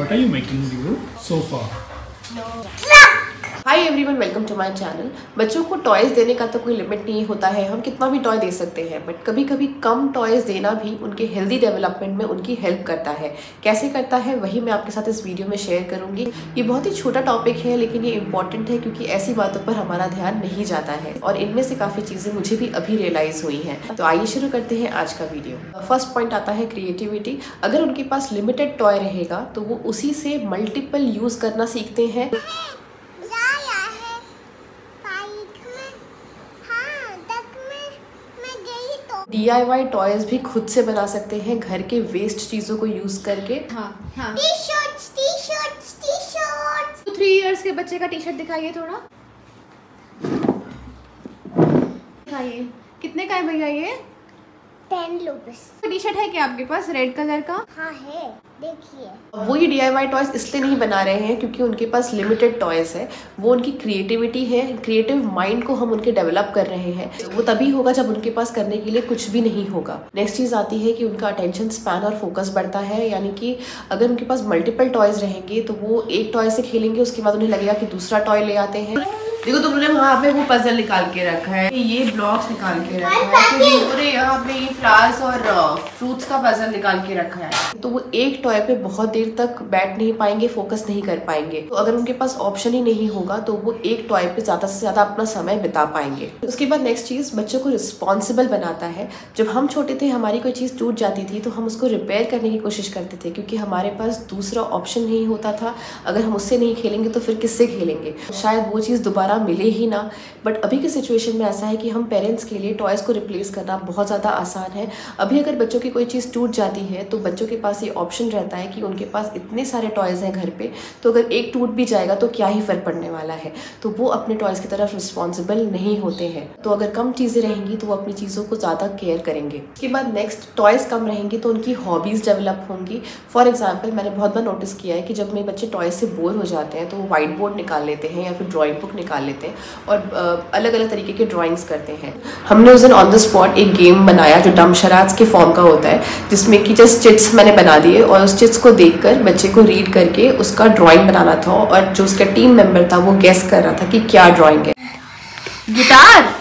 What are you making, Divu? So far. Hi everyone, welcome to my channel. बच्चों को toys देने का तो कोई लिमिट नहीं होता है, हम कितना भी टॉय दे सकते हैं, बट कभी कभी कम टॉयज़ देना भी उनके हेल्दी डेवलपमेंट में उनकी हेल्प करता है। कैसे करता है वही मैं आपके साथ इस वीडियो में शेयर करूंगी। ये बहुत ही छोटा टॉपिक है लेकिन ये इंपॉर्टेंट है क्योंकि ऐसी बातों पर हमारा ध्यान नहीं जाता है और इनमें से काफ़ी चीज़ें मुझे भी अभी रियलाइज़ हुई हैं। तो आइए शुरू करते हैं आज का वीडियो। फर्स्ट पॉइंट आता है क्रिएटिविटी। अगर उनके पास लिमिटेड टॉय रहेगा तो वो उसी से मल्टीपल यूज़ करना सीखते हैं। DIY टॉयज भी खुद से बना सकते हैं घर के वेस्ट चीजों को यूज करके। हाँ। टी-शर्ट्स 3 इयर्स के बच्चे का टी-शर्ट दिखाइए थोड़ा। दिखाइए कितने का है भैया ये? 10 रुपीस। टी-शर्ट है क्या आपके पास रेड कलर का? हाँ है, देखिए। वो ये DIY टॉयज इसलिए नहीं बना रहे हैं क्योंकि उनके पास लिमिटेड टॉयज है। वो उनकी क्रिएटिविटी है, क्रिएटिव माइंड को हम उनके डेवलप कर रहे हैं। वो तभी होगा जब उनके पास करने के लिए कुछ भी नहीं होगा। नेक्स्ट चीज आती है कि उनका अटेंशन स्पैन और फोकस बढ़ता है, यानी कि अगर उनके पास मल्टीपल टॉयज रहेंगे तो वो एक टॉय से खेलेंगे, उसके बाद उन्हें लगेगा कि दूसरा टॉय ले आते हैं। देखो तुमने वहाँ पे वो पजल निकाल के रखा है, ये ब्लॉक्स निकाल के रखा है, और यहाँ पे ये फ्लावर्स और फ्रूट्स का पजल निकाल के रखा है। तो वो एक टॉय पे बहुत देर तक बैठ नहीं पाएंगे, फोकस नहीं कर पाएंगे। तो अगर उनके पास ऑप्शन ही नहीं होगा तो वो एक टॉय पे ज्यादा से ज्यादा अपना समय बिता पाएंगे। उसके बाद नेक्स्ट चीज बच्चों को रिस्पॉन्सिबल बनाता है। जब हम छोटे थे हमारी कोई चीज टूट जाती थी तो हम उसको रिपेयर करने की कोशिश करते थे क्योंकि हमारे पास दूसरा ऑप्शन नहीं होता था। अगर हम उससे नहीं खेलेंगे तो फिर किससे खेलेंगे? शायद वो चीज़ दोबारा मिले ही ना। बट अभी की सिचुएशन में ऐसा है कि हम पेरेंट्स के लिए टॉयज़ को रिप्लेस करना बहुत ज़्यादा आसान है। अभी अगर बच्चों की कोई चीज़ टूट जाती है तो बच्चों के पास ये ऑप्शन रहता है कि उनके पास इतने सारे टॉयज़ हैं घर पे, तो अगर एक टूट भी जाएगा तो क्या ही फ़र्क पड़ने वाला है। तो वो अपने टॉयज़ की तरफ रिस्पॉन्सिबल नहीं होते हैं। तो अगर कम चीज़ें रहेंगी तो वो अपनी चीज़ों को ज़्यादा केयर करेंगे। उसके बाद नेक्स्ट, टॉयज़ कम रहेंगी तो उनकी हॉबीज़ डेवलप होंगी। फॉर एग्जाम्पल मैंने बहुत बार नोटिस किया है कि जब मेरे बच्चे टॉयज़ से बोर हो जाते हैं तो वो व्हाइट बोर्ड निकाल लेते हैं या फिर ड्राइंग बुक निकाल लेते हैं और अलग अलग तरीके के ड्राइंग्स करते हैं। हमने उस दिन ऑन द स्पॉट एक गेम बनाया जो डमशराज के फॉर्म का होता है, जिसमें कि जस्ट चिट्स मैंने बना दिए और उस चिट्स को देखकर बच्चे को रीड करके उसका ड्राइंग बनाना था और जो उसका टीम मेंबर था वो गेस कर रहा था कि क्या ड्राइंग है। गिटार।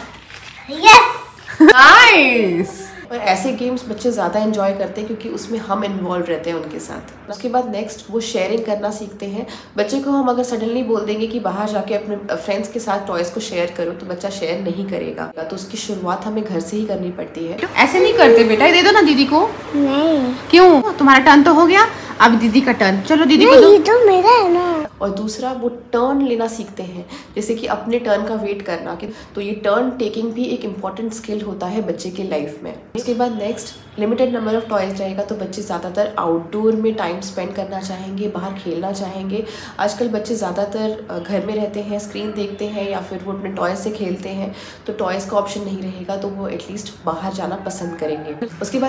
यस। नाइस। और ऐसे गेम्स बच्चे ज़्यादा एंजॉय करते हैं क्योंकि उसमें हम इन्वॉल्व रहते हैं उनके साथ। उसके बाद नेक्स्ट वो शेयरिंग करना सीखते हैं। बच्चे को हम अगर सडनली बोल देंगे कि बाहर जाके अपने फ्रेंड्स के साथ टॉयज़ को शेयर करो तो बच्चा शेयर नहीं करेगा। तो उसकी शुरुआत हमें घर से ही करनी पड़ती है। ऐसे नहीं करते बेटा, दे दो ना दीदी को। नहीं। क्यों? तुम्हारा टर्न तो हो गया, अब दीदी का टर्न। चलो दीदी को दो। ये तो मेरा है ना। और दूसरा वो टर्न लेना सीखते हैं, जैसे कि अपने टर्न का वेट करना। तो ये टर्न टेकिंग भी एक इम्पॉर्टेंट स्किल होता है बच्चे के लाइफ में। उसके बाद next, limited number of toys रहेगा तो बच्चे ज़्यादातर आउटडोर में टाइम स्पेंड करना चाहेंगे, बाहर खेलना चाहेंगे। आजकल बच्चे ज़्यादातर घर में रहते हैं, स्क्रीन देखते हैं या फिर वो अपने टॉयज से खेलते हैं, तो टॉयज़ का ऑप्शन नहीं रहेगा तो वो एटलीस्ट बाहर जाना पसंद करेंगे। उसके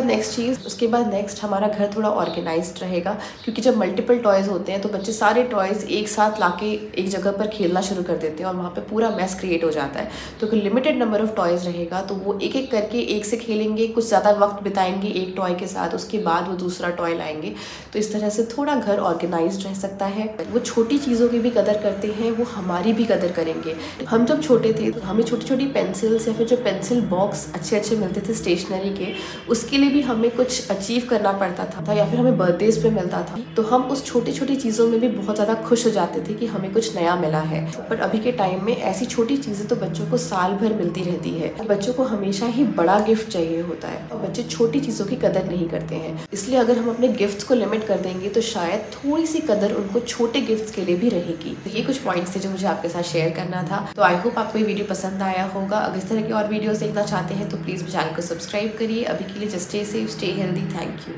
बाद नेक्स्ट हमारा घर थोड़ा ऑर्गेनाइज्ड रहेगा क्योंकि जब मल्टीपल टॉयज़ होते हैं तो बच्चे सारे टॉयज़ एक साथ लाके एक जगह पर खेलना शुरू कर देते हैं और वहाँ पे पूरा मैस क्रिएट हो जाता है। तो अगर लिमिटेड नंबर ऑफ टॉयज़ रहेगा तो वो एक एक करके एक से खेलेंगे, कुछ ज़्यादा वक्त बिताएंगे एक टॉय के साथ, उसके बाद वो दूसरा टॉय लाएंगे। तो इस तरह से थोड़ा घर ऑर्गेनाइज्ड रह सकता है। वो छोटी चीज़ों की भी कदर करते हैं, वो हमारी भी कदर करेंगे। हम जब छोटे थे तो हमें छोटी छोटी पेंसिल्स या फिर जो पेंसिल बॉक्स अच्छे मिलते थे स्टेशनरी के, उसके लिए भी हमें कुछ अचीव करना पड़ता था या फिर हमें बर्थडेज पे मिलता था। तो हम उस छोटी छोटी चीज़ों में भी बहुत ज़्यादा खुश हो जाते थे कि हमें कुछ नया मिला है। पर अभी के टाइम में ऐसी छोटी चीज़ें तो बच्चों को साल भर मिलती रहती है। बच्चों को हमेशा ही बड़ा गिफ्ट चाहिए होता है और बच्चे छोटी चीज़ों की कदर नहीं करते हैं। इसलिए अगर हम अपने गिफ्ट्स को लिमिट कर देंगे तो शायद थोड़ी सी कदर उनको छोटे गिफ्ट्स के लिए भी रहेगी। तो ये कुछ पॉइंट्स थे जो मुझे आपके साथ शेयर करना था। तो आई होप आपको ये वीडियो पसंद आया होगा। अगर इस तरह की और वीडियोस देखना चाहते हैं तो प्लीज़ चैनल को सब्सक्राइब करिए। अभी के लिए just stay safe, stay healthy. Thank you.